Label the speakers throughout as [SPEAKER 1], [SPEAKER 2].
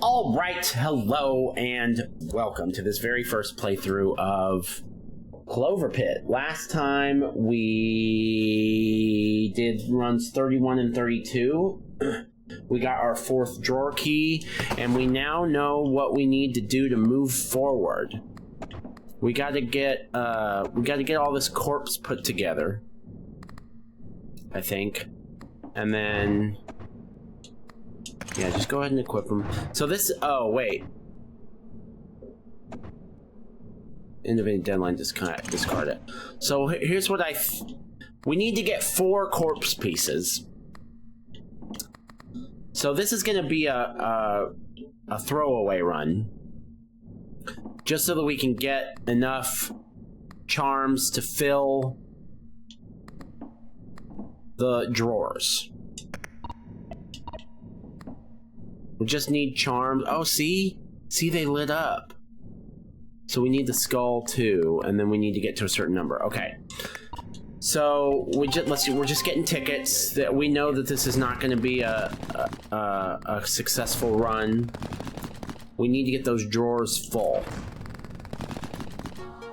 [SPEAKER 1] Alright, hello and welcome to this very first playthrough of CLOVERPIT. Last time we did runs 31 and 32. We got our 4th drawer key, and we now know what we need to do to move forward. We gotta get all this corpse put together, I think. And then yeah, just go ahead and equip them. So this, oh wait. Innovative deadline, discard it. So here's what we need to get 4 corpse pieces. So this is gonna be a throwaway run. Just so that we can get enough charms to fill the drawers. We just need charms. Oh, see? See, they lit up. So we need the skull too, and then we need to get to a certain number. Okay. So we're just getting tickets. That we know that this is not going to be a successful run. We need to get those drawers full.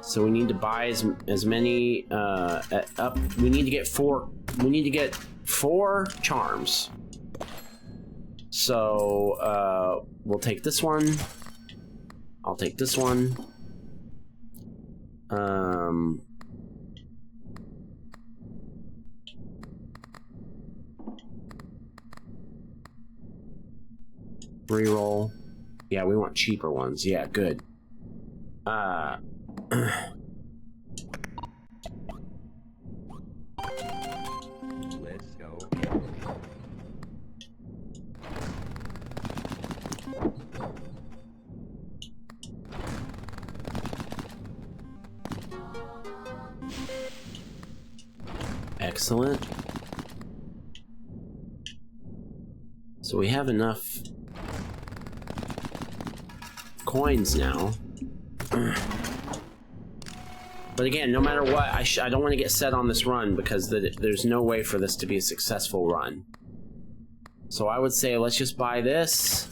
[SPEAKER 1] So we need to buy as many up. We need to get 4. We need to get 4 charms. So, we'll take this one. I'll take this one. Reroll. Yeah, we want cheaper ones. Yeah, good.
[SPEAKER 2] Let's go.
[SPEAKER 1] Excellent. So we have enough coins now. But again, no matter what, I don't want to get set on this run because there's no way for this to be a successful run. So I would say let's just buy this,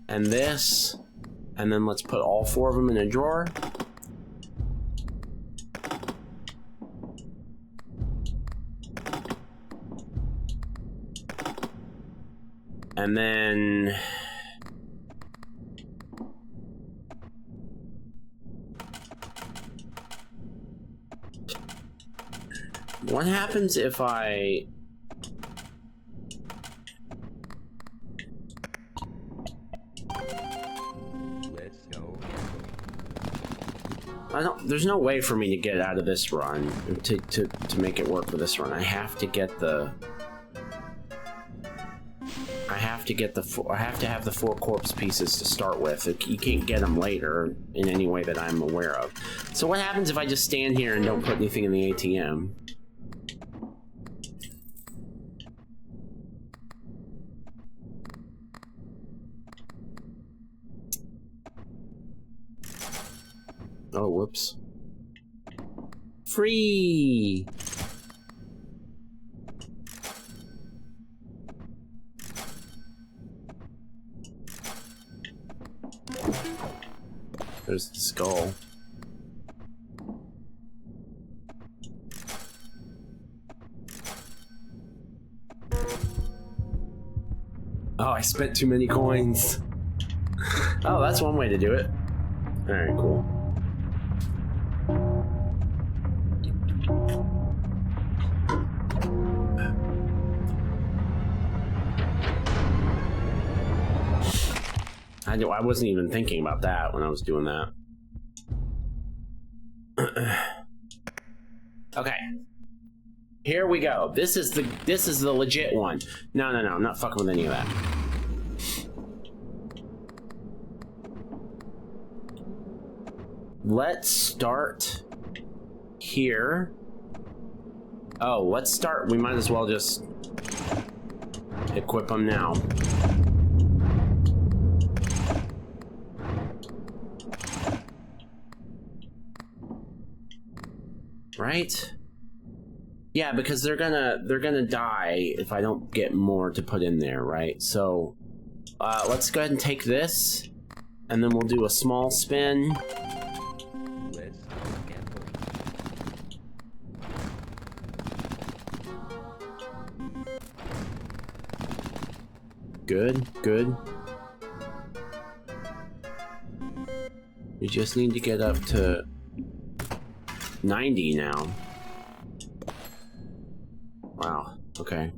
[SPEAKER 1] and then let's put all 4 of them in a drawer. And then what happens if I
[SPEAKER 2] Let's go.
[SPEAKER 1] there's no way for me to get out of this run to make it work for this run. I have to get the I have to have the 4 corpse pieces to start with. You can't get them later in any way that I'm aware of. So what happens if I just stand here and don't put anything in the ATM? Oh, whoops. Free! There's the skull. Oh, I spent too many coins. Oh, that's one way to do it. Alright, cool. I wasn't even thinking about that when I was doing that. Okay. Here we go. This is the legit one. No, I'm not fucking with any of that. Let's start here. Oh, let's start. We might as well just equip them now. Right? Yeah, because they're gonna die if I don't get more to put in there, right? So let's go ahead and take this, and then we'll do a small spin.
[SPEAKER 2] Let's go gambling.
[SPEAKER 1] Good, good. We just need to get up to 90 now. Wow, okay.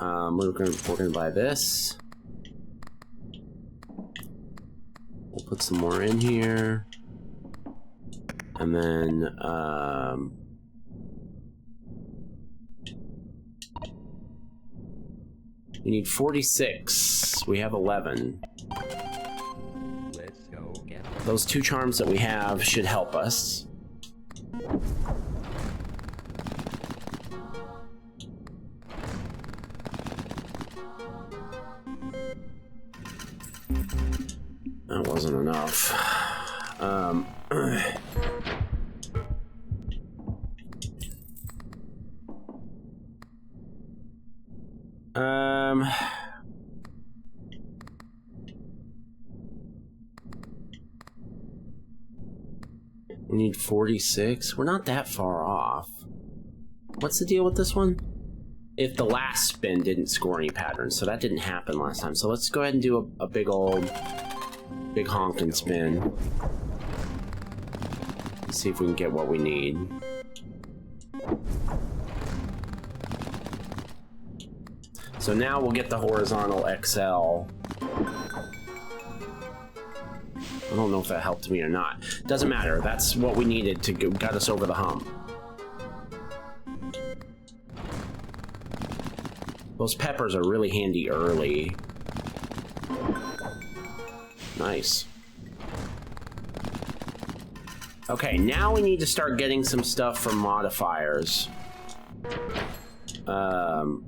[SPEAKER 1] We're gonna buy this. We'll put some more in here. And then, we need 46. We have 11.
[SPEAKER 2] Let's go gambling.
[SPEAKER 1] Those 2 charms that we have should help us. That wasn't enough. We need 46. We're not that far off. What's the deal with this one? If the last spin didn't score any patterns, so that didn't happen last time. So let's go ahead and do a big honkin' spin. Let's see if we can get what we need. So now we'll get the horizontal XL. I don't know if that helped me or not. Doesn't matter. That's what we needed to get us over the hump. Those peppers are really handy early. Nice. Okay, now we need to start getting some stuff from modifiers. I'm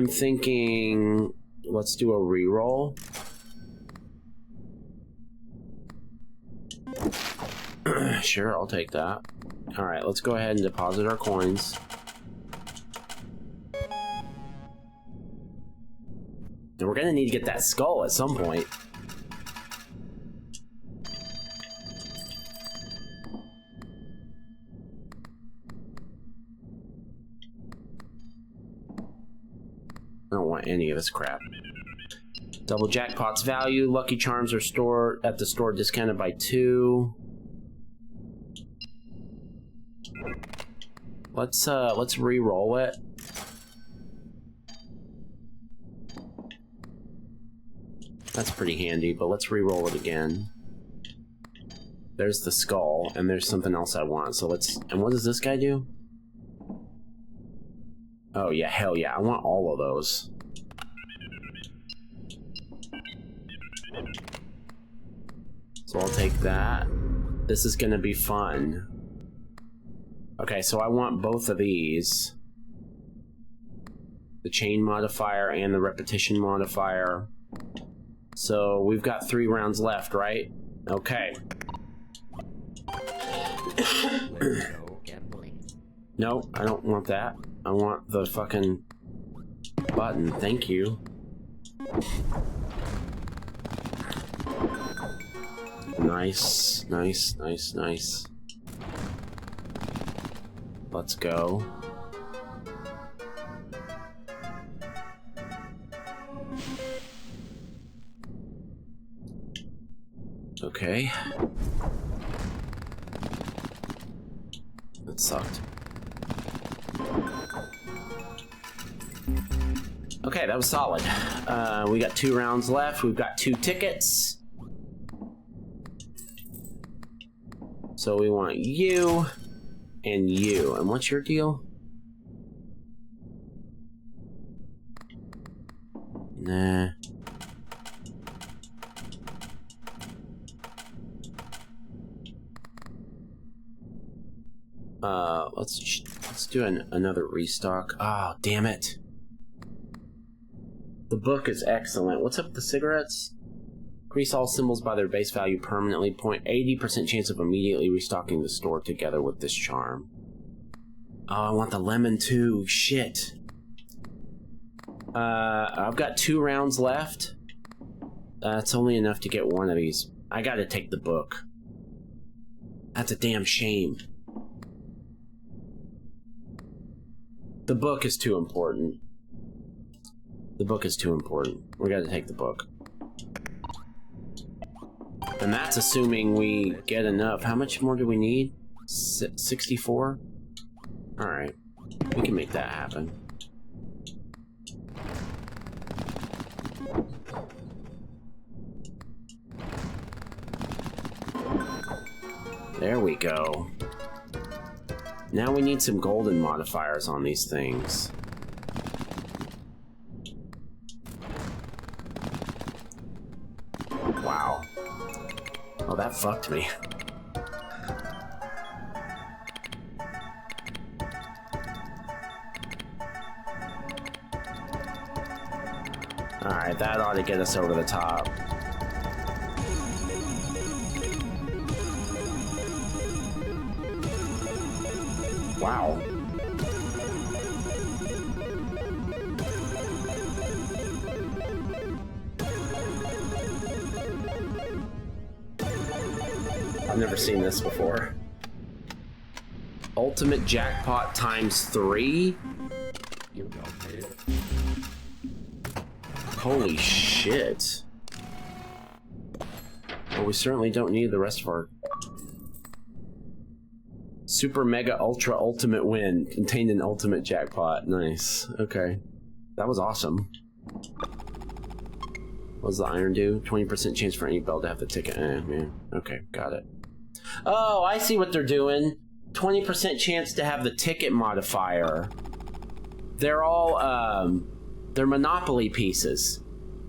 [SPEAKER 1] thinking, let's do a reroll. Sure, I'll take that. Alright, let's go ahead and deposit our coins. And we're gonna need to get that skull at some point. I don't want any of this crap. Double jackpot's value. Lucky charms are stored at the store discounted by 2. Let's re-roll it. That's pretty handy, but let's re-roll it again. There's the skull, and there's something else I want. So let's. And what does this guy do? Oh yeah, hell yeah! I want all of those. So I'll take that. This is gonna be fun. Okay, so I want both of these. The chain modifier and the repetition modifier. So we've got 3 rounds left, right? Okay.
[SPEAKER 2] Let's go gambling.
[SPEAKER 1] No, I don't want that. I want the fucking button. Thank you. Nice, nice, nice, nice. Let's go. Okay. That sucked. Okay, that was solid. We got 2 rounds left. We've got 2 tickets. So we want you and you. And what's your deal? Nah. Let's do another restock. Oh, damn it. The book is excellent. What's up with the cigarettes? Increase all symbols by their base value permanently. 80% chance of immediately restocking the store together with this charm. Oh, I want the lemon too. Shit. I've got 2 rounds left. That's only enough to get one of these. I gotta take the book. That's a damn shame. The book is too important. The book is too important. We gotta take the book. And that's assuming we get enough. How much more do we need? 64? Alright. We can make that happen. There we go. Now we need some golden modifiers on these things. Wow. Oh, that fucked me. Alright, that ought to get us over the top. Wow. I've never seen this before. Ultimate jackpot times 3?
[SPEAKER 2] You don't need it.
[SPEAKER 1] Holy shit. Well, we certainly don't need the rest of our... Super Mega Ultra Ultimate Win contained an ultimate jackpot. Nice. Okay. That was awesome. What does the iron do? 20% chance for any bell to have the ticket. Man. Okay, got it. Oh, I see what they're doing. 20% chance to have the ticket modifier. They're all, they're Monopoly pieces.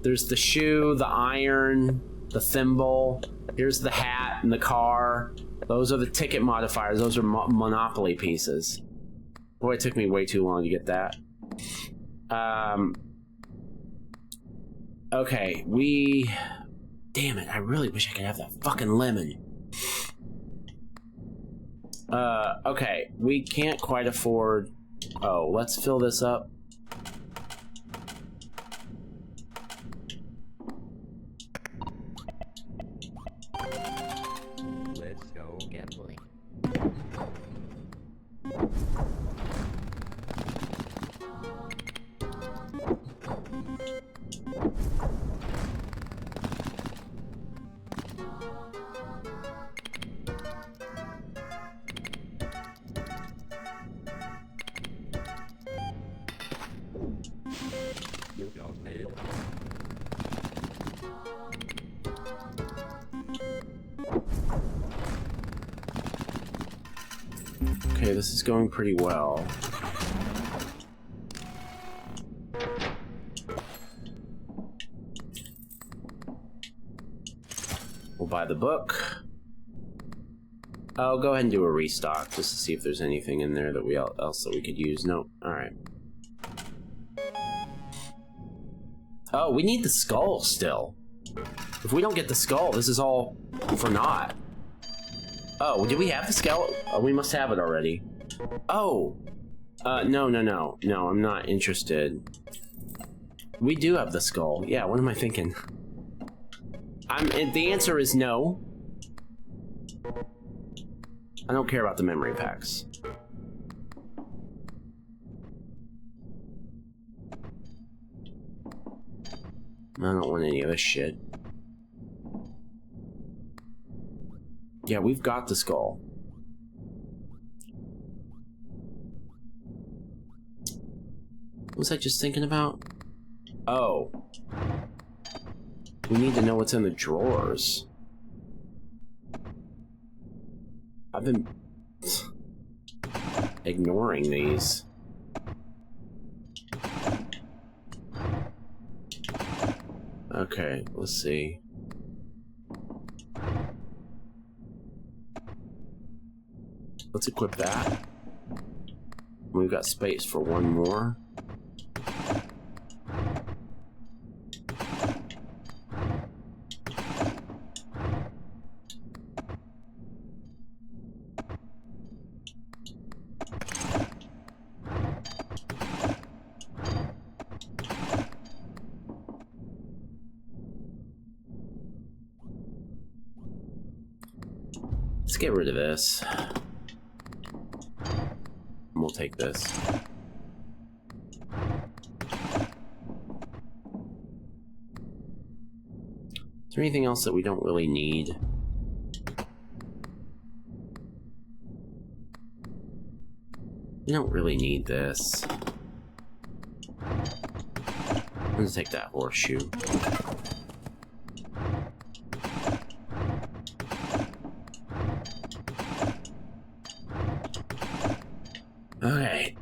[SPEAKER 1] There's the shoe, the iron, the thimble. Here's the hat and the car. Those are the ticket modifiers. Those are Monopoly pieces. Boy, it took me way too long to get that. Okay, we... Damn it, I really wish I could have that fucking lemon. Okay, we can't quite afford... Oh, let's fill this up.
[SPEAKER 2] Let's go gambling. You don't need it.
[SPEAKER 1] Okay, this is going pretty well. We'll buy the book. I'll go ahead and do a restock just to see if there's anything in there that else that we could use. Nope. Alright. Oh, we need the skull still. If we don't get the skull, this is all for naught. Oh, did we have the skull? Oh, we must have it already. Oh! No, I'm not interested. We do have the skull. Yeah, what am I thinking? The answer is no. I don't care about the memory packs. I don't want any of this shit. Yeah, we've got the skull. What was I just thinking about? Oh. We need to know what's in the drawers. I've been ignoring these. Okay, let's see. Let's equip that. We've got space for one more. Let's get rid of this. We'll take this. Is there anything else that we don't really need? We don't really need this. Let's take that horseshoe. Okay.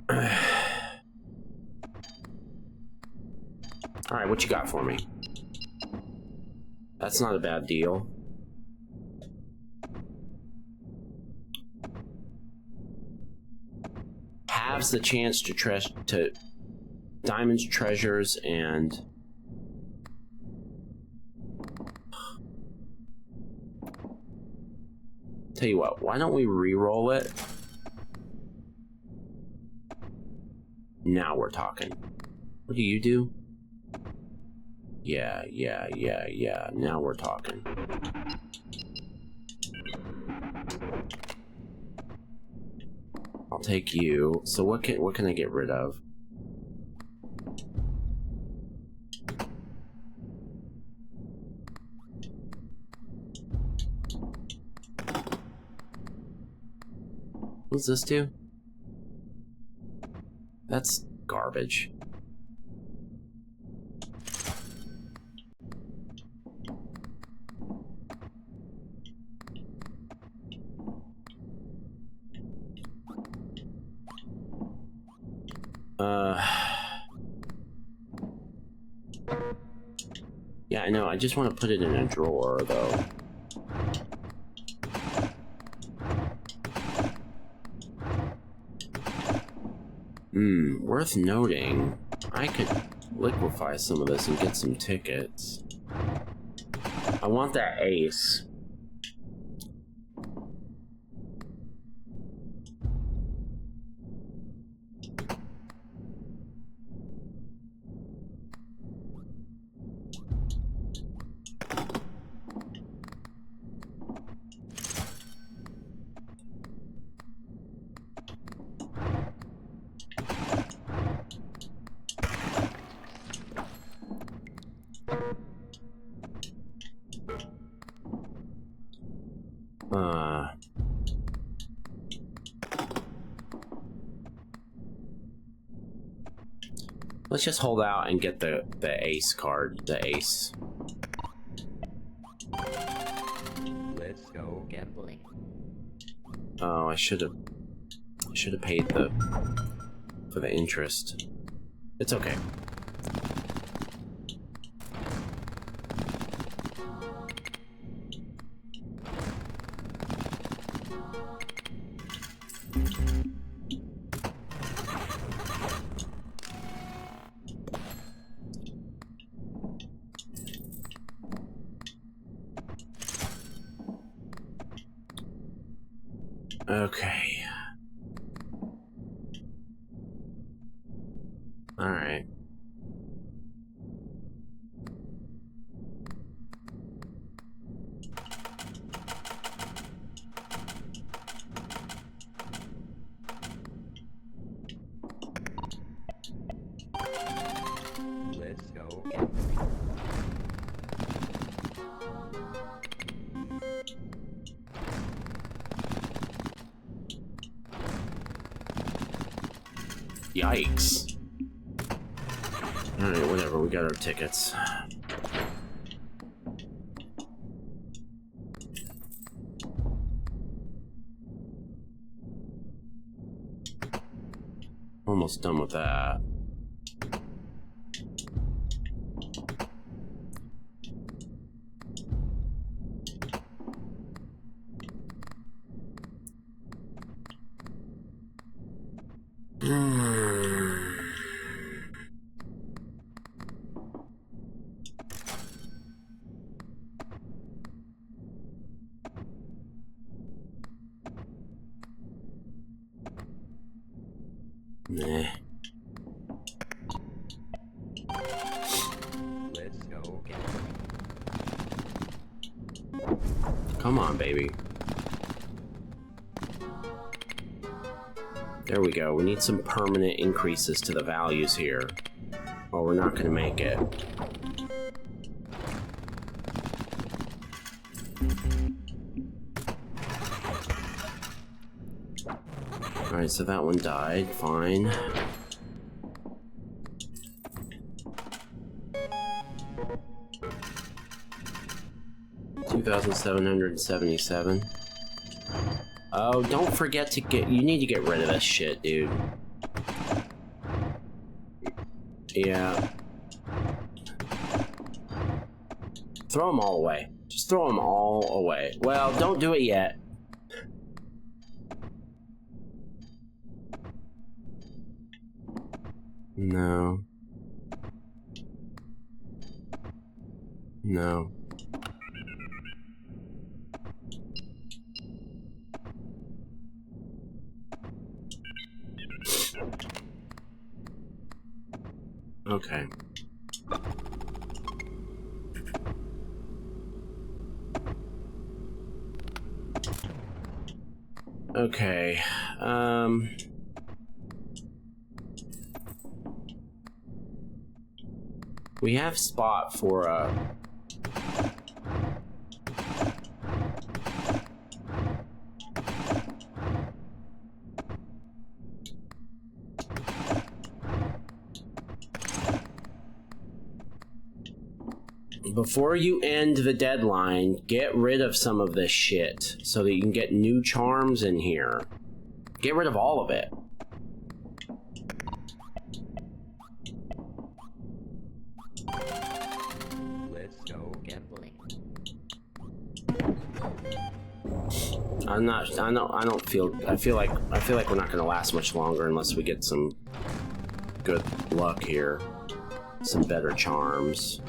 [SPEAKER 1] Alright, what you got for me? That's not a bad deal. Halves the chance to diamonds, treasures, and tell you what, why don't we re-roll it? Now we're talking. What do you do? Yeah. Now we're talking. I'll take you. So what can I get rid of? What's this do? That's garbage. Yeah, I know. I just want to put it in a drawer, though. Worth noting, I could liquefy some of this and get some tickets. I want that ace. Let's just hold out and get the ace card, the ace.
[SPEAKER 2] Let's go gambling.
[SPEAKER 1] Oh, I should have paid for the interest. It's okay. Okay. All right.
[SPEAKER 2] Let's go gambling.
[SPEAKER 1] Yikes. Alright, whatever, we got our tickets. Almost done with that. Nah.
[SPEAKER 2] Let's go gambling.
[SPEAKER 1] Come on, baby. There we go. We need some permanent increases to the values here, or we're not going to make it. Alright, so that one died. Fine. $2,777. Oh, don't forget to get... You need to get rid of this shit, dude. Yeah. Throw them all away. Just throw them all away. Well, don't do it yet. No. No. Okay. Okay. We have spot for before you end the deadline, get rid of some of this shit so that you can get new charms in here. Get rid of all of it.
[SPEAKER 2] Let's go gambling.
[SPEAKER 1] I feel like we're not gonna last much longer unless we get some good luck here. Some better charms.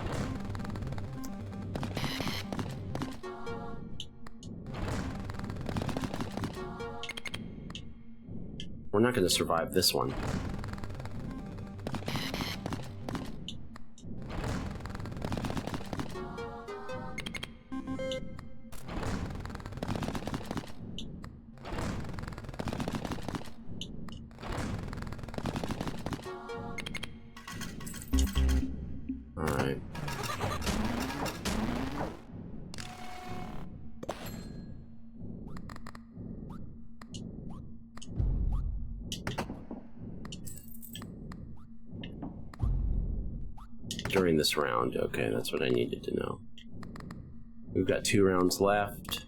[SPEAKER 1] We're not going to survive this one. All right. During this round. Okay, that's what I needed to know. We've got 2 rounds left.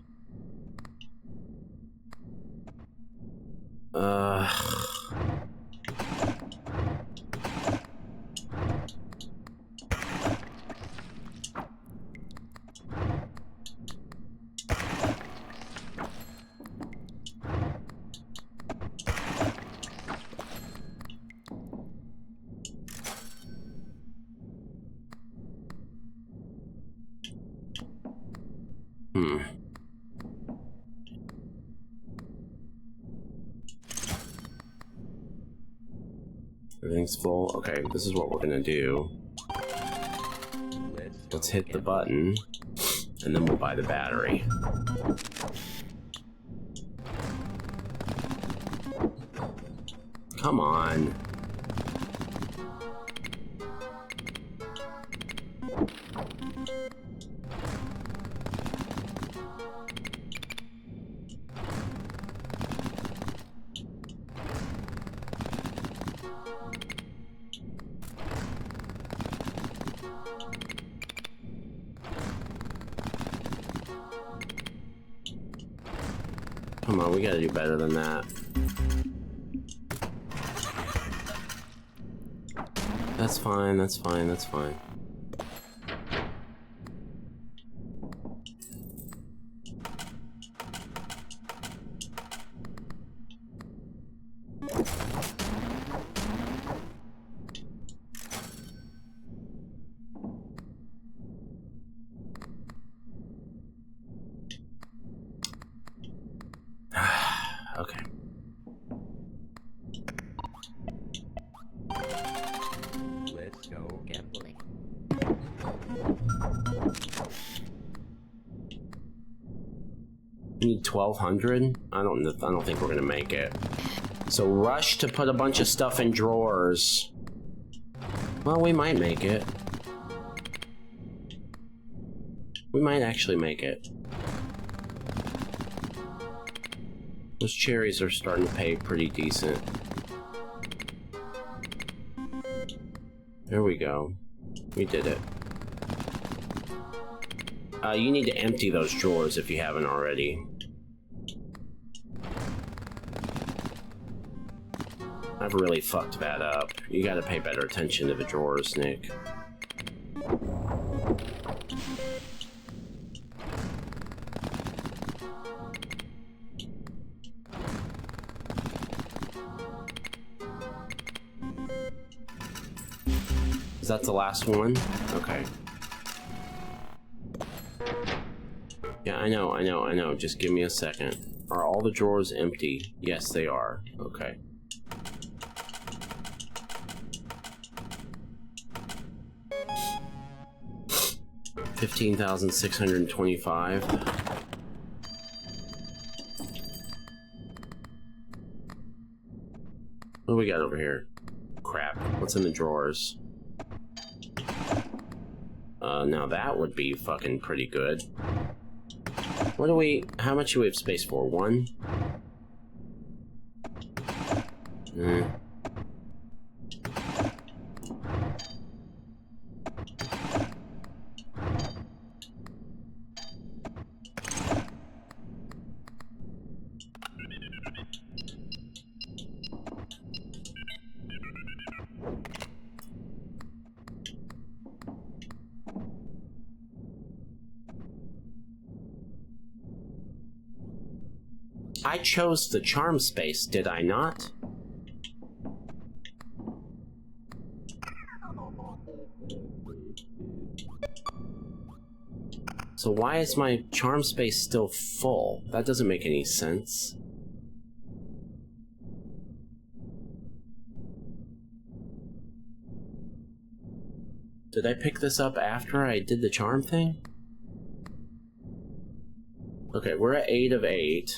[SPEAKER 1] Everything's full. Okay, this is what we're gonna do. Let's hit the button, and then we'll buy the battery. Come on. Come on, we gotta do better than that. That's fine, that's fine, that's fine. Okay.
[SPEAKER 2] Let's go gambling.
[SPEAKER 1] We need 1,200? I don't think we're gonna make it. So rush to put a bunch of stuff in drawers. Well, we might make it. We might actually make it. Those cherries are starting to pay pretty decent. There we go. We did it. You need to empty those drawers if you haven't already. I've really fucked that up. You gotta pay better attention to the drawers, Nick. Is that the last one? Okay. Yeah, I know. Just give me a second. Are all the drawers empty? Yes, they are. Okay. $15,625. What do we got over here? Crap. What's in the drawers? Now that would be fucking pretty good. What do we... How much do we have space for? 1? I chose the charm space, did I not? So why is my charm space still full? That doesn't make any sense. Did I pick this up after I did the charm thing? Okay, we're at 8 of 8.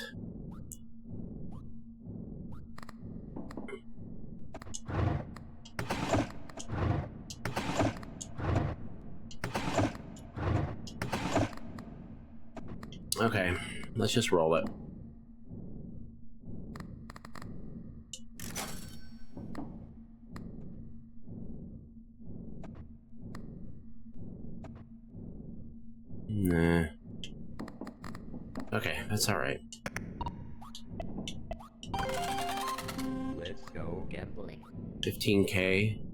[SPEAKER 1] Okay, let's just roll it. Nah. Okay, that's alright.
[SPEAKER 2] Let's go gambling.
[SPEAKER 1] 15K.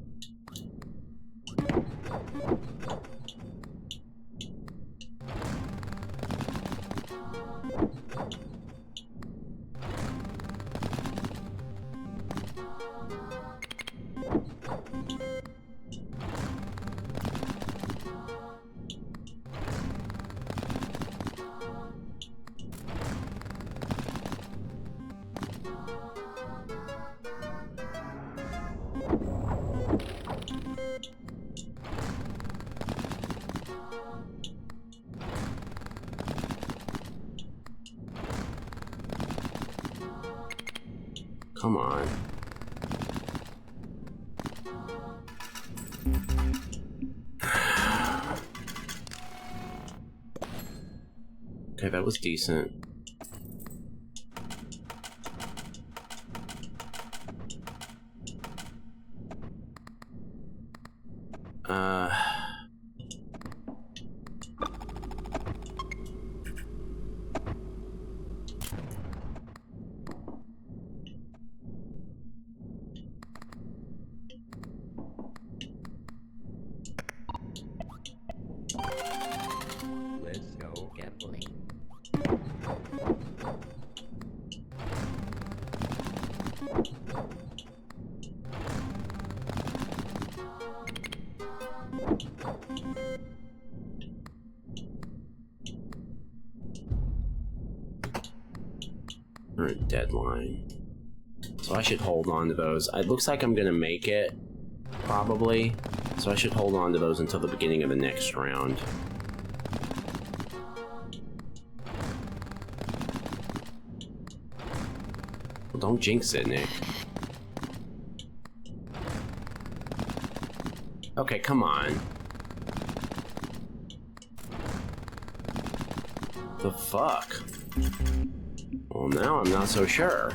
[SPEAKER 1] Come on. Okay, that was decent.
[SPEAKER 2] Let's go gambling.
[SPEAKER 1] We're at deadline. So I should hold on to those. It looks like I'm gonna make it, probably. So I should hold on to those until the beginning of the next round. What don't jinx it, Nick. Okay, come on. The fuck? Well, now I'm not so sure.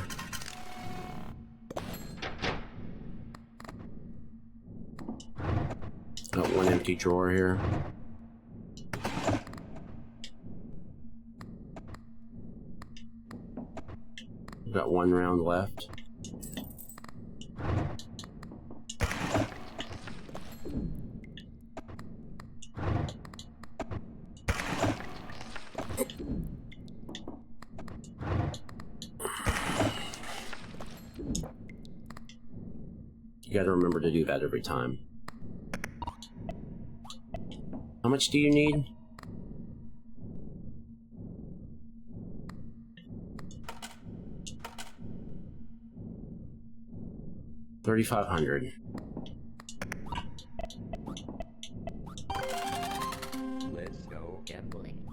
[SPEAKER 1] Got one empty drawer here. Got one round left. You gotta remember to do that every time. How much do you need? $3,500.
[SPEAKER 2] Let's go gambling.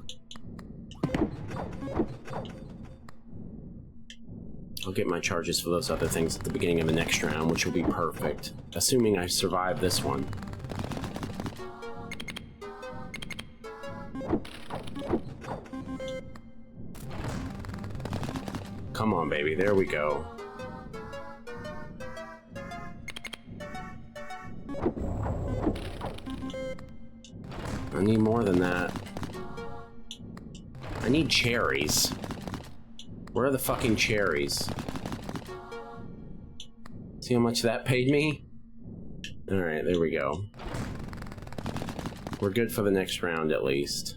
[SPEAKER 1] I'll get my charges for those other things at the beginning of the next round, which will be perfect. Assuming I survive this one. Come on, baby. There we go. I need more than that. I need cherries. Where are the fucking cherries? See how much that paid me? Alright, there we go. We're good for the next round, at least.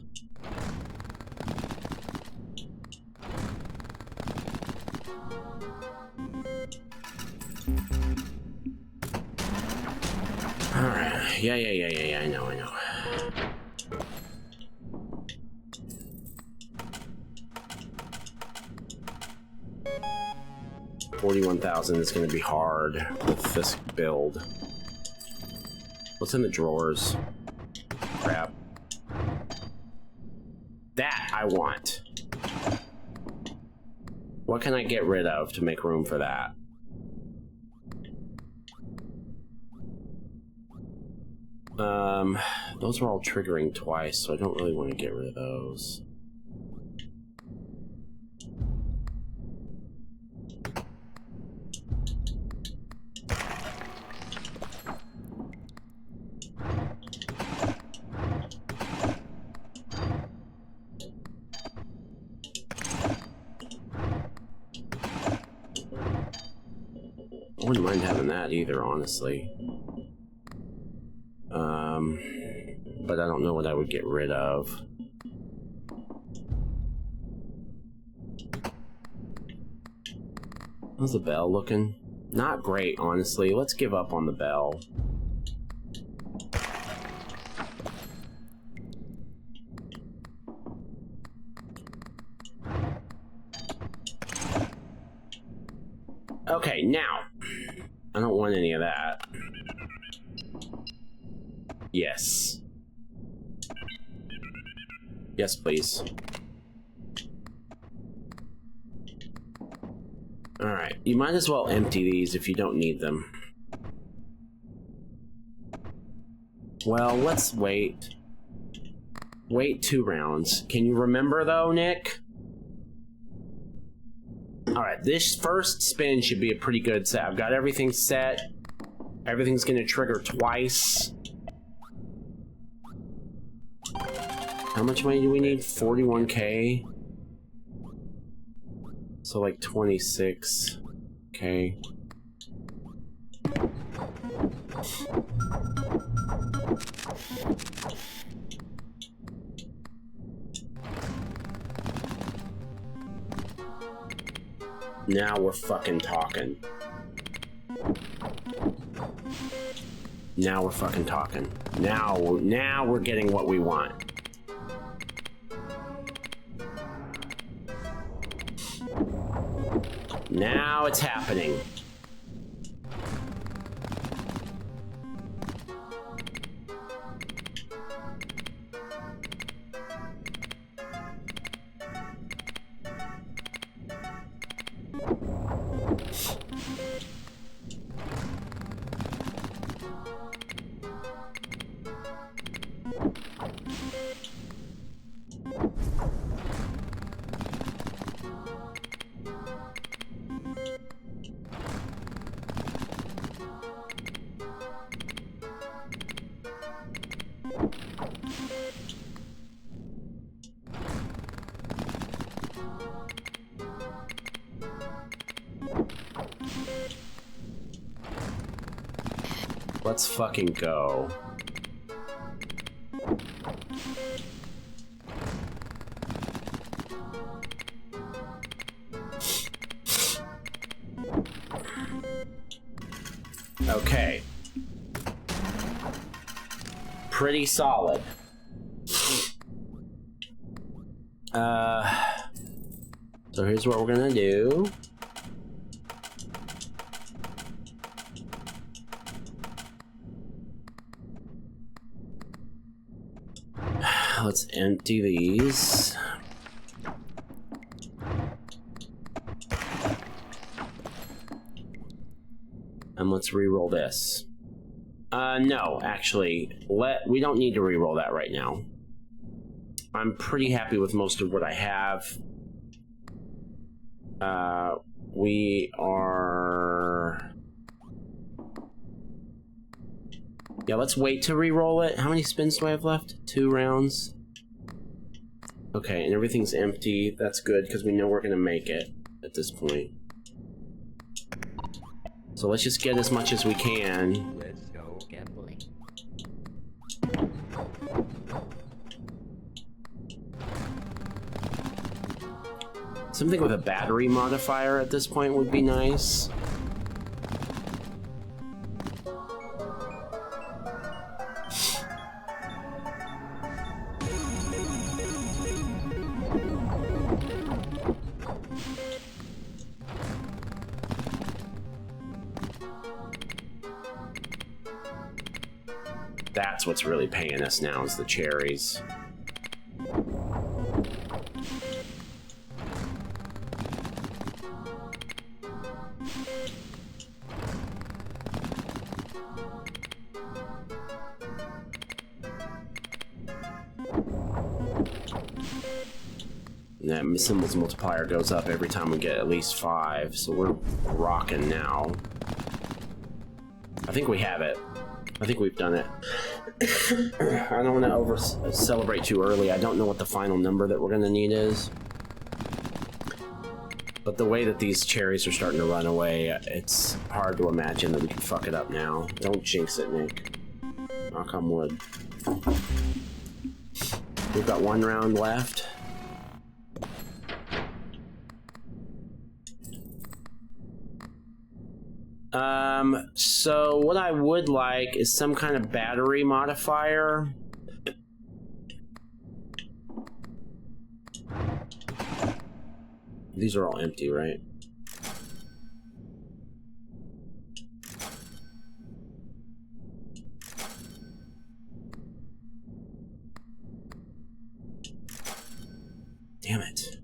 [SPEAKER 1] Alright, yeah, I know. 41,000 is going to be hard with this build. What's in the drawers? Crap. That I want. What can I get rid of to make room for that? Those are all triggering twice, so I don't really want to get rid of those. I wouldn't mind having that either, honestly. But I don't know what I would get rid of. How's the bell looking? Not great, honestly. Let's give up on the bell. Okay, now. I don't want any of that. Yes. Yes, please. Alright, you might as well empty these if you don't need them. Well, let's wait. Wait 2 rounds. Can you remember, though, Nick? Alright, this first spin should be a pretty good set. I've got everything set. Everything's gonna trigger twice. How much money do we need? 41k. So like 26k. Now we're fucking talking. Now we're fucking talking. Now we're getting what we want. Now it's happening. Let's fucking go. Okay. Pretty solid. So here's what we're gonna do. Let's empty these. And let's re-roll this. No, actually, we don't need to re-roll that right now. I'm pretty happy with most of what I have. We are... Yeah, let's wait to re-roll it. How many spins do I have left? 2 rounds. Okay, and everything's empty. That's good, because we know we're going to make it at this point. So let's just get as much as we can.
[SPEAKER 2] Let's go gambling.
[SPEAKER 1] Something with a battery modifier at this point would be nice. That's what's really paying us now, is the cherries. That symbols multiplier goes up every time we get at least 5, so we're rocking now. I think we have it. I think we've done it. I don't want to over-celebrate too early. I don't know what the final number that we're going to need is. But the way that these cherries are starting to run away, it's hard to imagine that we can fuck it up now. Don't jinx it, Nick. Knock on wood. We've got 1 round left. So what I would like is some kind of battery modifier. These are all empty, right? Damn it.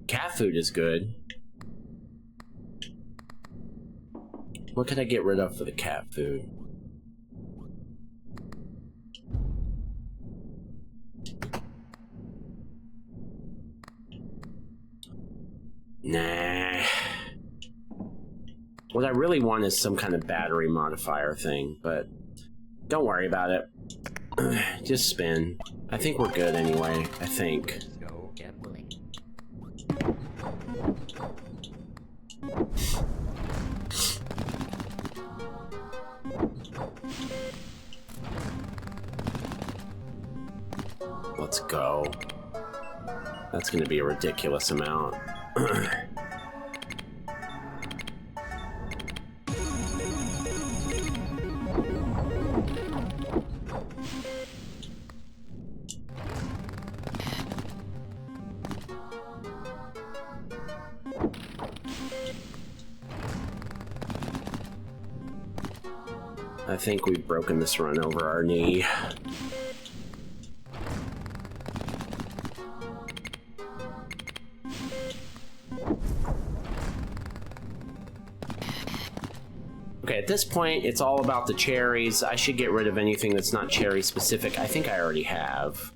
[SPEAKER 1] Cat food is good. What could I get rid of for the cat food? Nah. What I really want is some kind of battery modifier thing, but don't worry about it. Just spin. I think we're good anyway, I think.
[SPEAKER 2] Let's go gambling.
[SPEAKER 1] Let's go. That's gonna be a ridiculous amount. I think we've broken this run over our knee. Okay, at this point, it's all about the cherries. I should get rid of anything that's not cherry specific. I think I already have.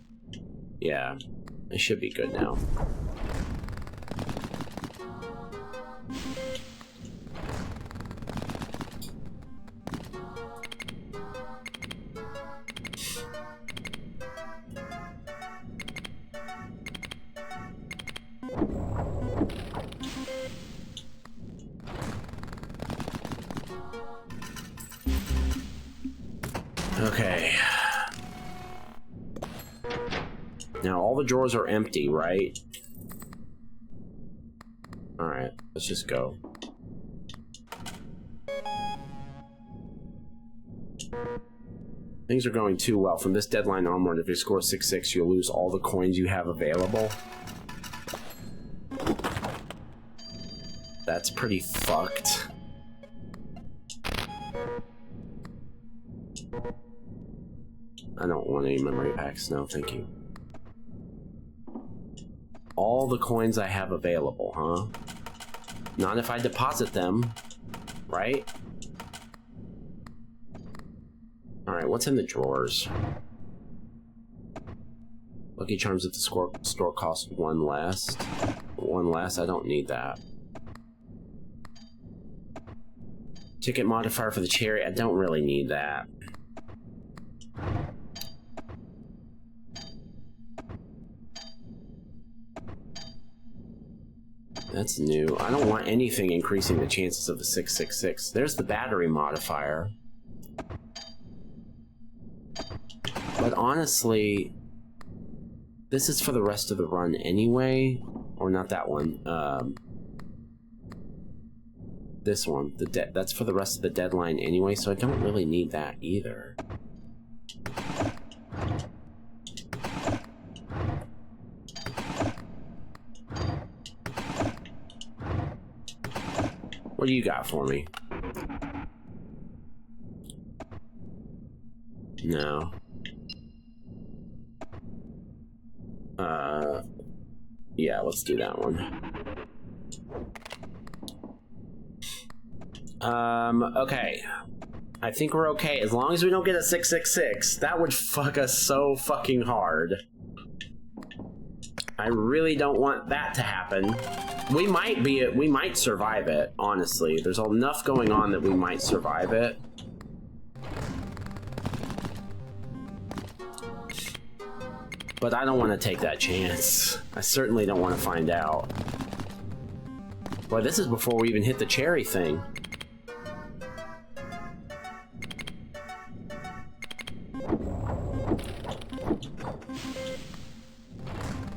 [SPEAKER 1] Yeah, I should be good now. Now all the drawers are empty, right? Alright, let's just go. Things are going too well. From this deadline onward, if you score 6-6, you'll lose all the coins you have available. That's pretty fucked. I don't want any memory packs, no, thank you. All the coins I have available, huh? Not if I deposit them, right? Alright, what's in the drawers? Lucky Charms at the store cost one less. One less, I don't need that. Ticket modifier for the cherry, I don't really need that. That's new. I don't want anything increasing the chances of the 666. There's the battery modifier. But honestly, this is for the rest of the run anyway. Or not that one. This one. That's for the rest of the deadline anyway, so I don't really need that either. What do you got for me? No. Yeah, let's do that one. Okay. I think we're okay, as long as we don't get a 666. That would fuck us so fucking hard. I really don't want that to happen. We might survive it, honestly. There's enough going on that we might survive it. But I don't want to take that chance. I certainly don't want to find out. Boy, this is before we even hit the cherry thing.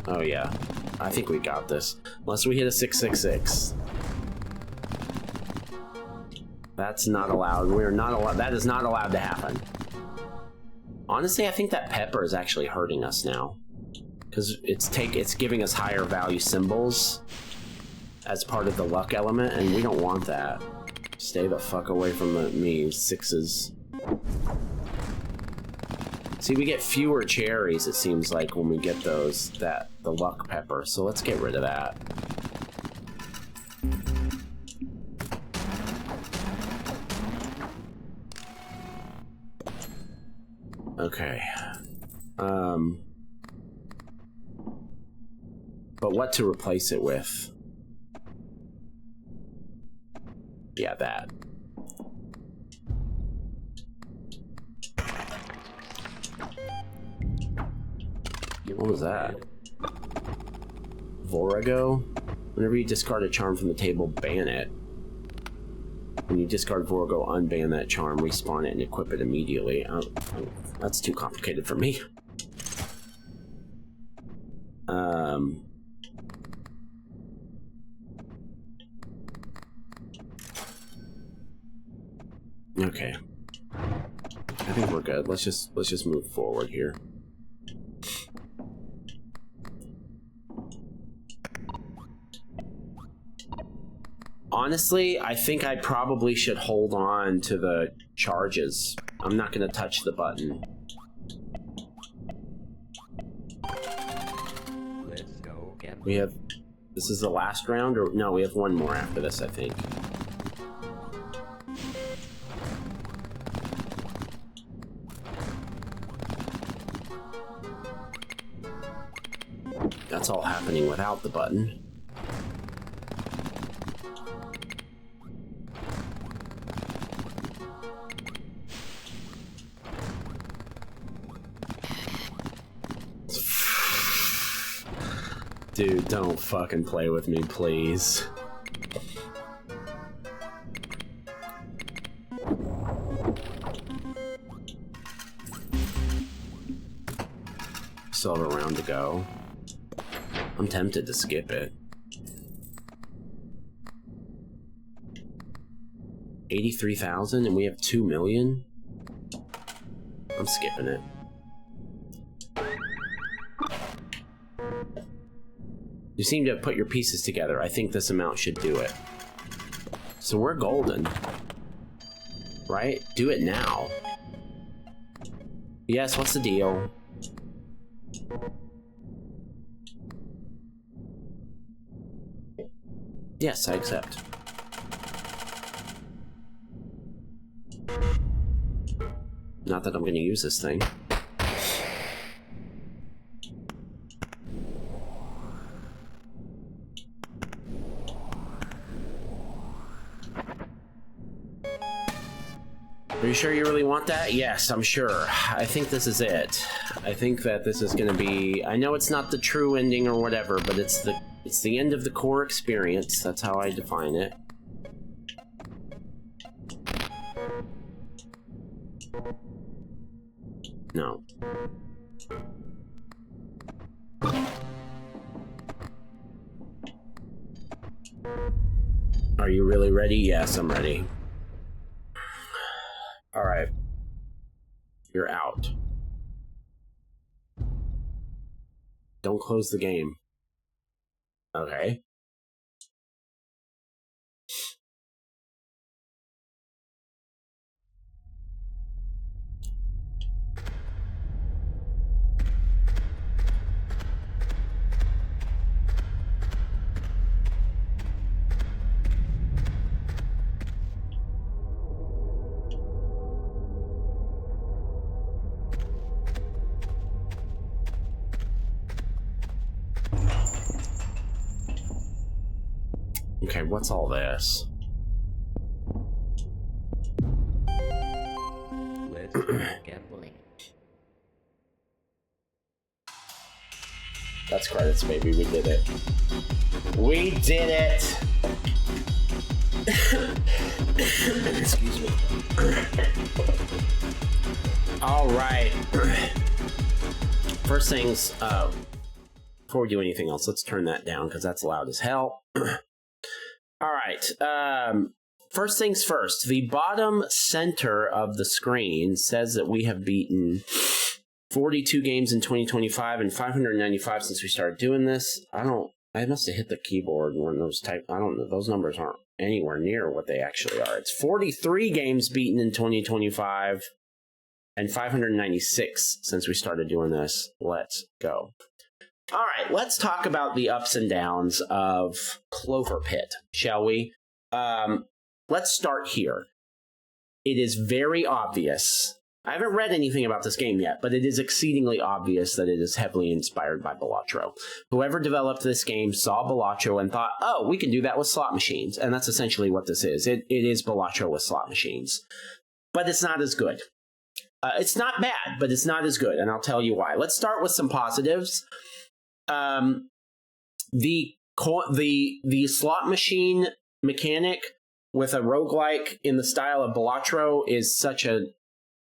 [SPEAKER 1] Oh yeah, I think we got this. Unless we hit a 666. That's not allowed. We're not allowed. That is not allowed to happen. Honestly, I think that pepper is actually hurting us now, because it's giving us higher value symbols as part of the luck element, and we don't want that. Stay the fuck away from me, sixes. See, we get fewer cherries, it seems like, when we get the luck pepper, so let's get rid of that. Okay. But what to replace it with? Yeah, that. What was that? Vorigo? Whenever you discard a charm from the table, ban it. When you discard Vorigo, unban that charm, respawn it, and equip it immediately. That's too complicated for me. Okay. I think we're good. Let's just move forward here. Honestly, I think I probably should hold on to the charges. I'm not going to touch the button.
[SPEAKER 2] Let's go again.
[SPEAKER 1] We have... This is the last round? Or no, we have one more after this, I think. That's all happening without the button. Dude, don't fucking play with me, please. still have a round to go. I'm tempted to skip it. 83,000 and we have 2 million? I'm skipping it. You seem to have put your pieces together. I think this amount should do it. So we're golden. Right? Do it now. Yes, what's the deal? Yes, I accept. Not that I'm going to use this thing. Are you sure you really want that? Yes, I'm sure. I think this is it. I think that this is going to be... I know it's not the true ending or whatever, but it's the end of the core experience. That's how I define it. No. Are you really ready? Yes, I'm ready. All right. You're out. Don't close the game. Okay. Okay, what's all this?
[SPEAKER 2] Let's go gambling.
[SPEAKER 1] That's credits, baby. We did it. We did it! Excuse me. Alright. First things, before we do anything else, let's turn that down, because that's loud as hell. Alright, first things first. The bottom center of the screen says that we have beaten 42 games in 2025 and 595 since we started doing this. I must have hit the keyboard when those I don't know, those numbers aren't anywhere near what they actually are. It's 43 games beaten in 2025 and 596 since we started doing this. Let's go. All right, let's talk about the ups and downs of CLOVERPIT, shall we? Let's start here. It is very obvious. I haven't read anything about this game yet, but it is exceedingly obvious that it is heavily inspired by Balatro. Whoever developed this game saw Balatro and thought, oh, we can do that with slot machines. And that's essentially what this is. It is Balatro with slot machines. But it's not as good. It's not bad, but it's not as good, and I'll tell you why. Let's start with some positives. The slot machine mechanic with a roguelike in the style of Balatro is such a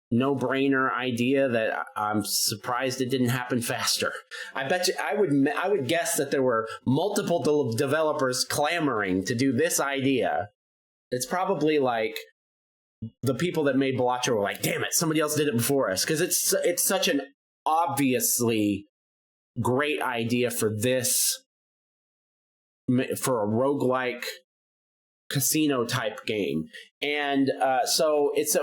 [SPEAKER 1] no-brainer idea that I'm surprised it didn't happen faster. I bet you I would guess that there were multiple developers clamoring to do this idea. It's probably like the people that made Balatro were like, damn it, somebody else did it before us, because it's such an obviously great idea for this, for a roguelike casino type game. And so it's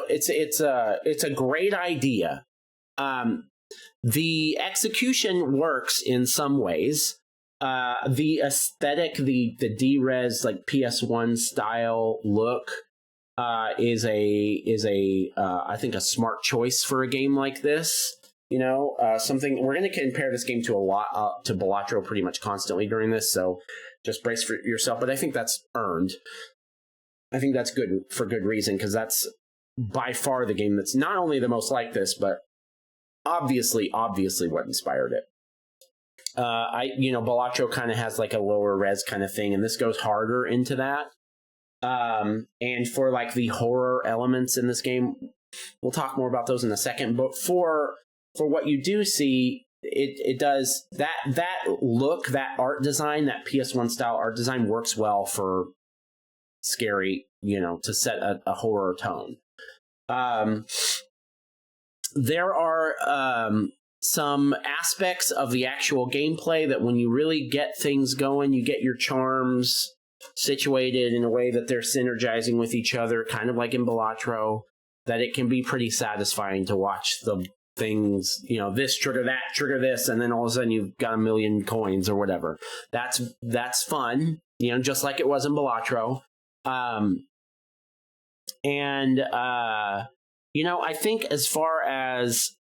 [SPEAKER 1] a great idea. The execution works in some ways. The aesthetic, the D-Res like PS1 style look is I think a smart choice for a game like this. You know, something we're going to compare this game to to Balatro pretty much constantly during this, so just brace for yourself. But I think that's earned. I think that's good for good reason, because that's by far the game that's not only the most like this, but obviously what inspired it. Balatro kind of has like a lower res kind of thing, and this goes harder into that. And for like the horror elements in this game, we'll talk more about those in a second. But for what you do see, it does that look, that art design, that PS1 style art design works well for scary, to set a horror tone. There are some aspects of the actual gameplay that when you really get things going, you get your charms situated in a way that they're synergizing with each other, kind of like in Balatro, that it can be pretty satisfying to watch the things, this trigger that, trigger this, and then all of a sudden you've got a million coins or whatever. That's fun, just like it was in Balatro. I think as far as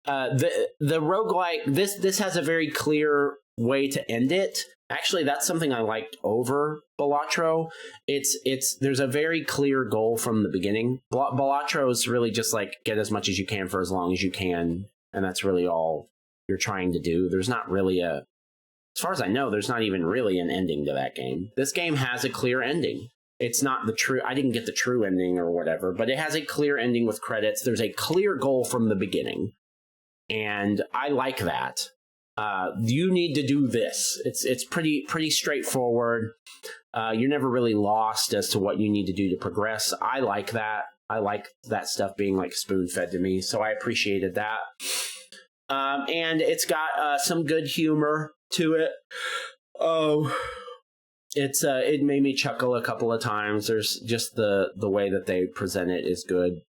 [SPEAKER 1] the roguelike, this has a very clear way to end it. Actually, that's something I liked over Balatro. There's a very clear goal from the beginning. Balatro is really just like get as much as you can for as long as you can, and that's really all you're trying to do. There's not really as far as I know, there's not even really an ending to that game. This game has a clear ending. It's not I didn't get the true ending or whatever, but it has a clear ending with credits. There's a clear goal from the beginning, and I like that. You need to do this. It's pretty straightforward. You're never really lost as to what you need to do to progress. I like that. I like that stuff being like spoon-fed to me, so I appreciated that. And it's got some good humor to it. It made me chuckle a couple of times. There's just the way that they present it is good.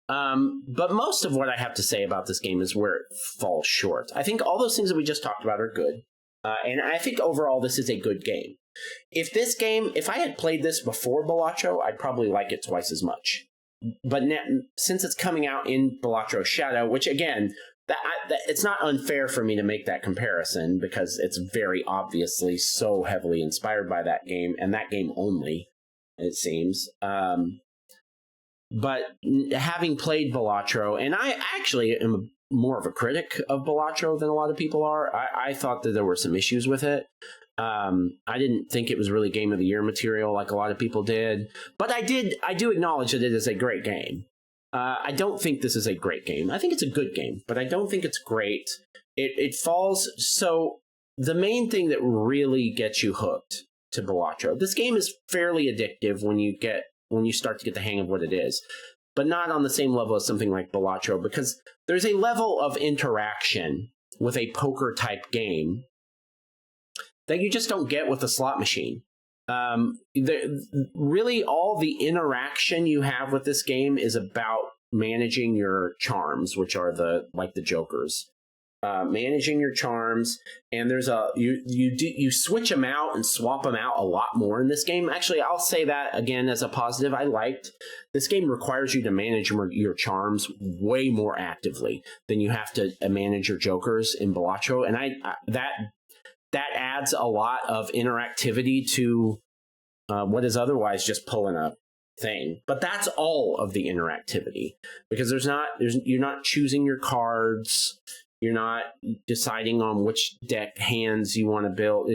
[SPEAKER 1] But most of what I have to say about this game is where it falls short. I think all those things that we just talked about are good. And I think overall this is a good game. If I had played this before Balatro, I'd probably like it twice as much. But now, since it's coming out in Balatro Shadow, which again, it's not unfair for me to make that comparison because it's very obviously so heavily inspired by that game and that game only, it seems. But having played Balatro, and I actually am more of a critic of Balatro than a lot of people are, I thought that there were some issues with it. I didn't think it was really Game of the Year material like a lot of people did, but I do acknowledge that it is a great game. I don't think this is a great game. I think it's a good game, but I don't think it's great. It falls... So the main thing that really gets you hooked to Balatro, this game is fairly addictive when you start to get the hang of what it is, but not on the same level as something like Balatro, because there's a level of interaction with a poker-type game that you just don't get with a slot machine. Really, all the interaction you have with this game is about managing your charms, which are the jokers. Managing your charms, and you switch them out and swap them out a lot more in this game. Actually, I'll say that again as a positive. I liked this game requires you to manage your charms way more actively than you have to manage your jokers in Balatro, and that adds a lot of interactivity to what is otherwise just pulling a thing. But that's all of the interactivity, because you're not choosing your cards. You're not deciding on which deck hands you want to build.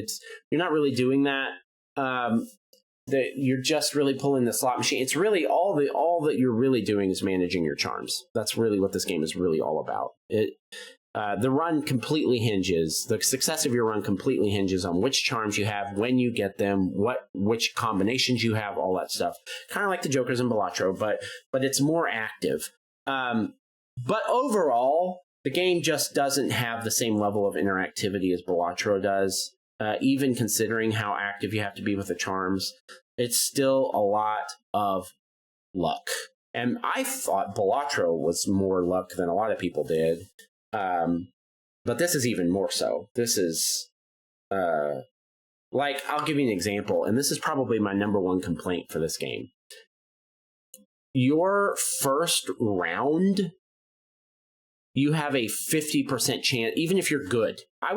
[SPEAKER 1] You're not really doing that. You're just really pulling the slot machine. It's really all that you're really doing is managing your charms. That's really what this game is really all about. The run completely hinges. The success of your run completely hinges on which charms you have, when you get them, which combinations you have, all that stuff. Kind of like the jokers in Balatro, but it's more active. But overall, the game just doesn't have the same level of interactivity as Balatro does. Even considering how active you have to be with the charms, it's still a lot of luck. And I thought Balatro was more luck than a lot of people did. But this is even more so. This is, I'll give you an example, and this is probably my number one complaint for this game. Your first round, you have a 50% chance, even if you're good. I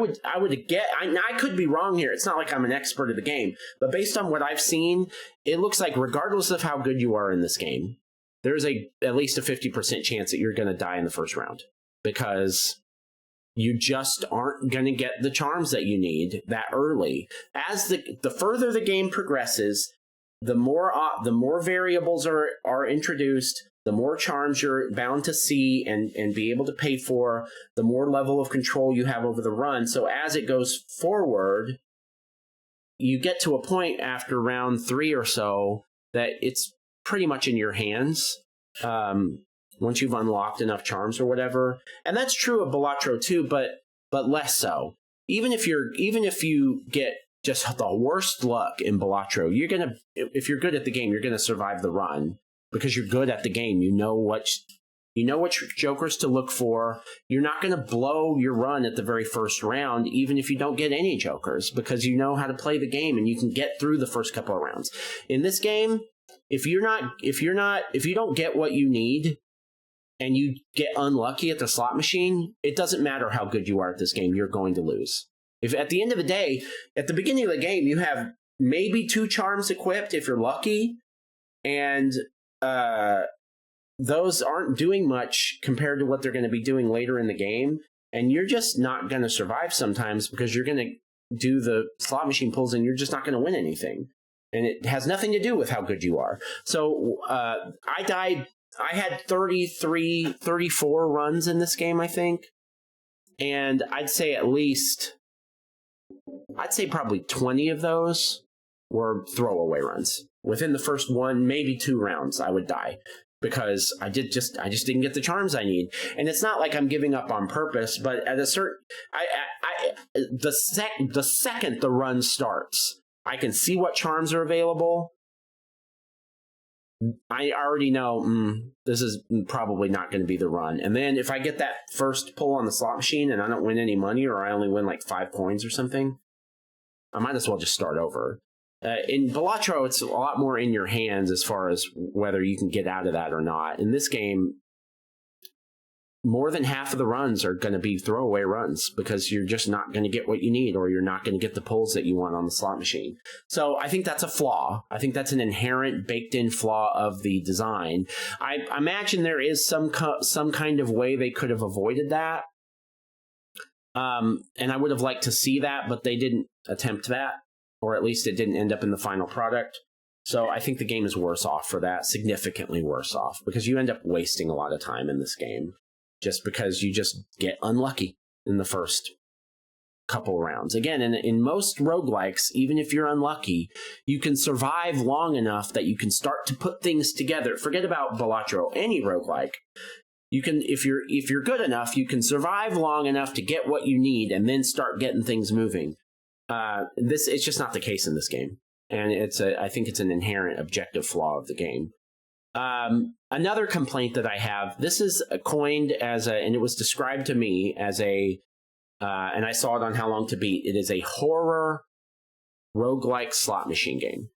[SPEAKER 1] could be wrong here. It's not like I'm an expert of the game, but based on what I've seen, it looks like regardless of how good you are in this game, there's at least a 50% chance that you're going to die in the first round, because you just aren't going to get the charms that you need that early. As the further the game progresses, the more variables are introduced, the more charms you're bound to see and be able to pay for, the more level of control you have over the run. So as it goes forward, you get to a point after round 3 or so that it's pretty much in your hands. Once you've unlocked enough charms or whatever. And that's true of Balatro too, but less so. Even if you get just the worst luck in Balatro, if you're good at the game, you're gonna survive the run because you're good at the game. You know what jokers to look for. You're not gonna blow your run at the very first round, even if you don't get any jokers, because you know how to play the game and you can get through the first couple of rounds. In this game, if you don't get what you need and you get unlucky at the slot machine, it doesn't matter how good you are at this game, you're going to lose. If at the end of the day, at the beginning of the game, you have maybe 2 charms equipped if you're lucky, and those aren't doing much compared to what they're going to be doing later in the game, and you're just not going to survive sometimes because you're going to do the slot machine pulls and you're just not going to win anything. And it has nothing to do with how good you are. So I died. I had 34 runs in this game, I think. And I'd say probably 20 of those were throwaway runs. Within the first 1, maybe 2 rounds, I would die because I just didn't get the charms I need. And it's not like I'm giving up on purpose, but at a certain, the second the run starts, I can see what charms are available. I already know this is probably not going to be the run. And then if I get that first pull on the slot machine and I don't win any money, or I only win like 5 coins or something, I might as well just start over. In Balatro, it's a lot more in your hands as far as whether you can get out of that or not. In this game, more than half of the runs are going to be throwaway runs because you're just not going to get what you need, or you're not going to get the pulls that you want on the slot machine. So I think that's a flaw. I think that's an inherent baked-in flaw of the design. I imagine there is some kind of way they could have avoided that. And I would have liked to see that, but they didn't attempt that, or at least it didn't end up in the final product. So I think the game is worse off for that, significantly worse off, because you end up wasting a lot of time in this game. Just because you just get unlucky in the first couple rounds. Again, in most roguelikes, even if you're unlucky, you can survive long enough that you can start to put things together. Forget about Balatro, any roguelike. You can, if you're good enough, you can survive long enough to get what you need and then start getting things moving. It's just not the case in this game. And I think it's an inherent objective flaw of the game. Another complaint that I have, this is coined as and it was described to me as and I saw it on How Long to Beat, it is a horror roguelike slot machine game.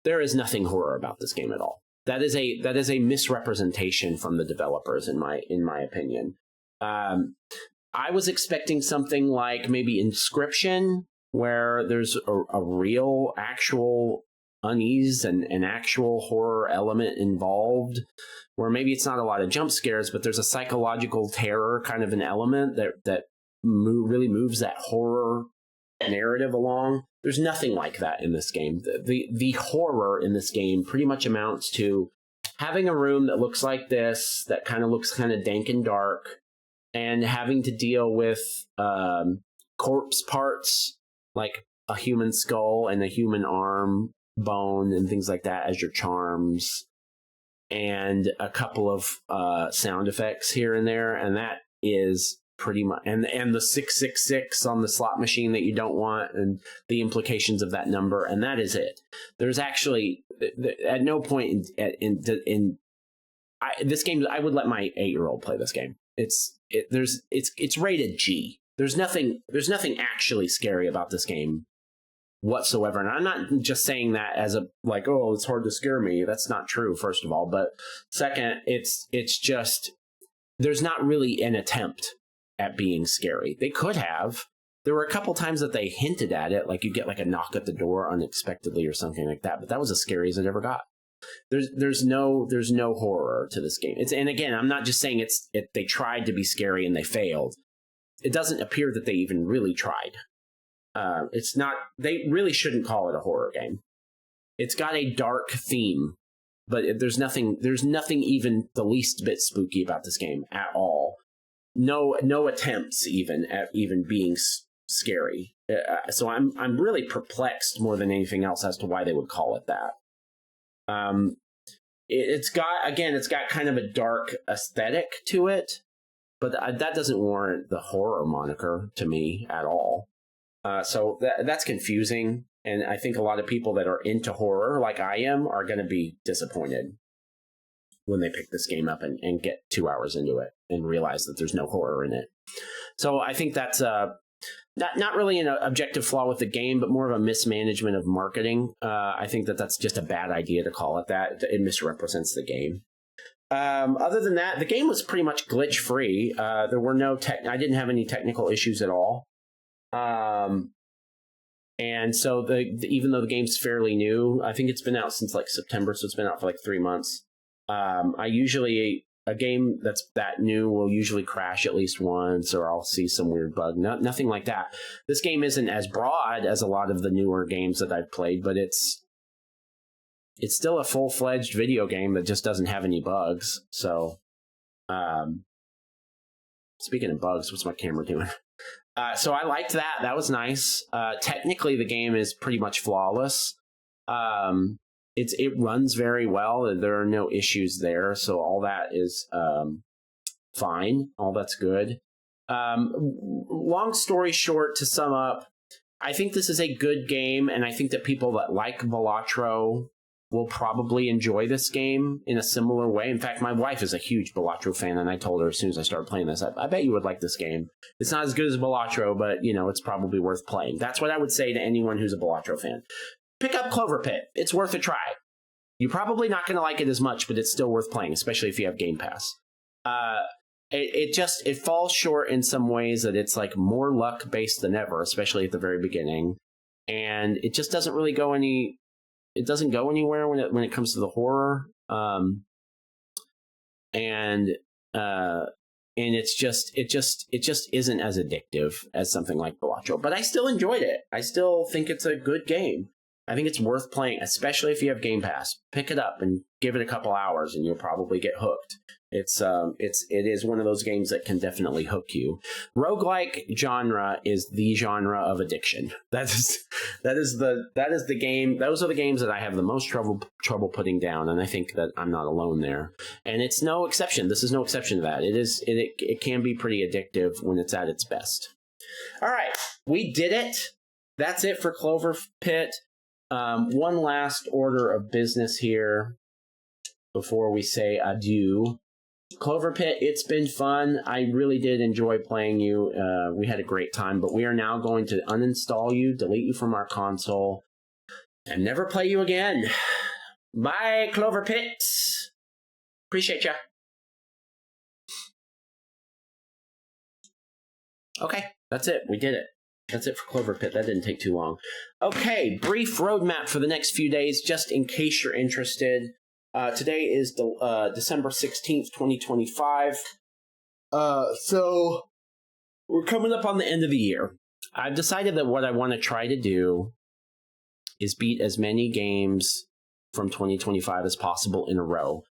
[SPEAKER 1] There is nothing horror about this game at all. That is a misrepresentation from the developers, in my opinion. I was expecting something like maybe Inscription, where there's a real, actual unease and an actual horror element involved, where maybe it's not a lot of jump scares, but there's a psychological terror kind of an element that really moves that horror narrative along. There's nothing like that in this game. The horror in this game pretty much amounts to having a room that looks like this, that kind of looks kind of dank and dark, and having to deal with corpse parts like a human skull and a human arm, bone, and things like that as your charms, and a couple of sound effects here and there, and that is pretty much, and the 666 on the slot machine that you don't want, and the implications of that number, and that is it. There's actually at no point in this game I would let my 8-year-old play this game. It's rated G. There's nothing actually scary about this game whatsoever. And I'm not just saying that as a like, oh, it's hard to scare me. That's not true, first of all. But second, it's just there's not really an attempt at being scary. They could have. There were a couple times that they hinted at it, like you get like a knock at the door unexpectedly or something like that. But that was as scary as it ever got. There's no horror to this game. And again, I'm not just saying they tried to be scary and they failed. It doesn't appear that they even really tried. They really shouldn't call it a horror game. It's got a dark theme, but there's nothing even the least bit spooky about this game at all. No attempts even at even being scary. So I'm really perplexed more than anything else as to why they would call it that. It's got kind of a dark aesthetic to it, but that doesn't warrant the horror moniker to me at all. So that's confusing, and I think a lot of people that are into horror, like I am, are going to be disappointed when they pick this game up and get 2 hours into it and realize that there's no horror in it. So I think that's not really an objective flaw with the game, but more of a mismanagement of marketing. I think that's just a bad idea to call it that. It misrepresents the game. Other than that, the game was pretty much glitch free. There were I didn't have any technical issues at all. And so even though the game's fairly new, I think it's been out since like September, so it's been out for like 3 months. A game that's that new will usually crash at least once, or I'll see some weird bug. Nothing like that. This game isn't as broad as a lot of the newer games that I've played, but it's still a full-fledged video game that just doesn't have any bugs. So, speaking of bugs, what's my camera doing? So I liked that. That was nice. Technically, the game is pretty much flawless. It runs very well. There are no issues there, so all that is fine. All that's good. Long story short, to sum up, I think this is a good game, and I think that people that like Balatro will probably enjoy this game in a similar way. In fact, my wife is a huge Balatro fan, and I told her as soon as I started playing this, I bet you would like this game. It's not as good as Balatro, but it's probably worth playing. That's what I would say to anyone who's a Balatro fan. Pick up CLOVERPIT. It's worth a try. You're probably not going to like it as much, but it's still worth playing, especially if you have Game Pass. It falls short in some ways that it's like more luck based than ever, especially at the very beginning, and it just doesn't really go anywhere when it comes to the horror. And it just isn't as addictive as something like Balatro. But I still enjoyed it. I still think it's a good game. I think it's worth playing, especially if you have Game Pass. Pick it up and give it a couple hours, and you'll probably get hooked. It is one of those games that can definitely hook you. Roguelike genre is the genre of addiction. That is the game. Those are the games that I have the most trouble putting down, and I think that I'm not alone there. And it's no exception. This is no exception to that. It can be pretty addictive when it's at its best. All right, we did it. That's it for CLOVERPIT. One last order of business here before we say adieu. CLOVERPIT, it's been fun. I really did enjoy playing you. We had a great time, but we are now going to uninstall you, delete you from our console, and never play you again. Bye, CLOVERPIT. Appreciate ya. Okay, that's it. We did it. That's it for CLOVERPIT. That didn't take too long. Okay, brief roadmap for the next few days, just in case you're interested. Today is December 16th, 2025. So we're coming up on the end of the year. I've decided that what I want to try to do is beat as many games from 2025 as possible in a row.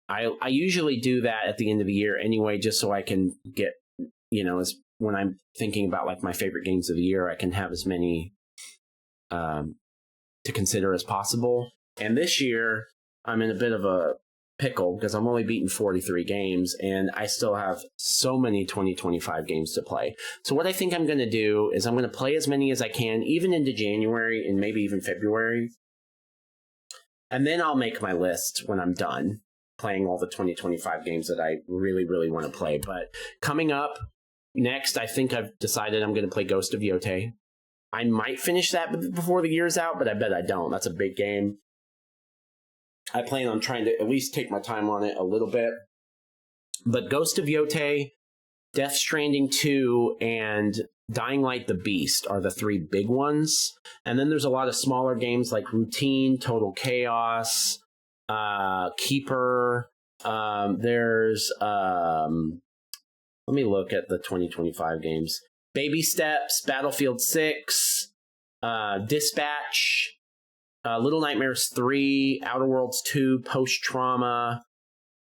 [SPEAKER 1] I usually do that at the end of the year anyway, just so I can get, when I'm thinking about like my favorite games of the year, I can have as many to consider as possible. And this year, I'm in a bit of a pickle because I'm only beaten 43 games, and I still have so many 2025 games to play. So what I think I'm going to do is I'm going to play as many as I can, even into January and maybe even February. And then I'll make my list when I'm done playing all the 2025 games that I really, really want to play. But coming up next, I think I've decided I'm going to play Ghost of Yotei. I might finish that before the year's out, but I bet I don't. That's a big game. I plan on trying to at least take my time on it a little bit. But Ghost of Yotei, Death Stranding 2, and Dying Light the Beast are the three big ones. And then there's a lot of smaller games like Routine, Total Chaos, Keeper. There's, let me look at the 2025 games. Baby Steps, Battlefield 6, Dispatch, Little Nightmares 3, Outer Worlds 2, Post Trauma,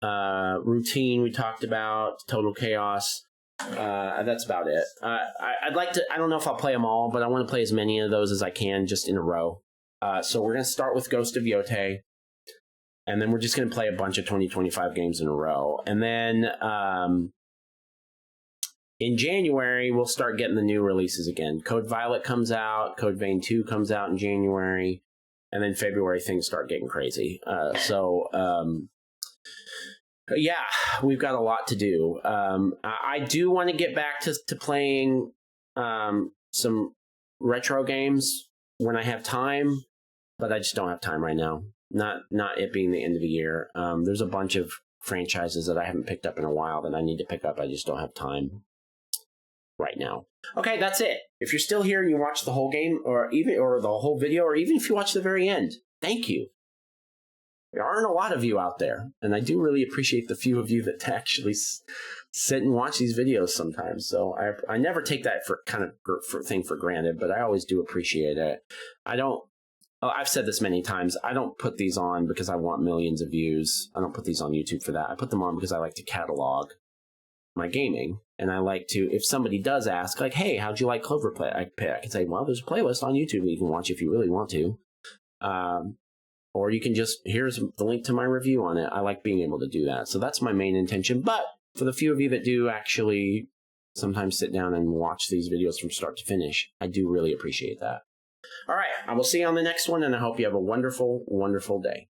[SPEAKER 1] Routine we talked about, Total Chaos. That's about it. I'd like to, I don't know if I'll play them all, but I want to play as many of those as I can just in a row. So we're going to start with Ghost of Yotei, and then we're just going to play a bunch of 2025 games in a row. And then in January, we'll start getting the new releases again. Code Violet comes out, Code Vein 2 comes out in January, and then February things start getting crazy. Yeah, we've got a lot to do. I do want to get back to playing some retro games when I have time, but I just don't have time right now. Not it being the end of the year. There's a bunch of franchises that I haven't picked up in a while that I need to pick up. I just don't have time right now. Okay, that's it. If you're still here and you watch the whole game, or the whole video, or even if you watch the very end, thank you. There aren't a lot of you out there, and I do really appreciate the few of you that actually sit and watch these videos sometimes. So I never take that thing for granted, but I always do appreciate it. I've said this many times. I don't put these on because I want millions of views. I don't put these on YouTube for that. I put them on because I like to catalog my gaming, and I like to, if somebody does ask, like, hey, how'd you like CloverPit? I can say, well, there's a playlist on YouTube that you can watch if you really want to. Or you can just, here's the link to my review on it. I like being able to do that. So that's my main intention. But for the few of you that do actually sometimes sit down and watch these videos from start to finish, I do really appreciate that. All right, I will see you on the next one, and I hope you have a wonderful, wonderful day.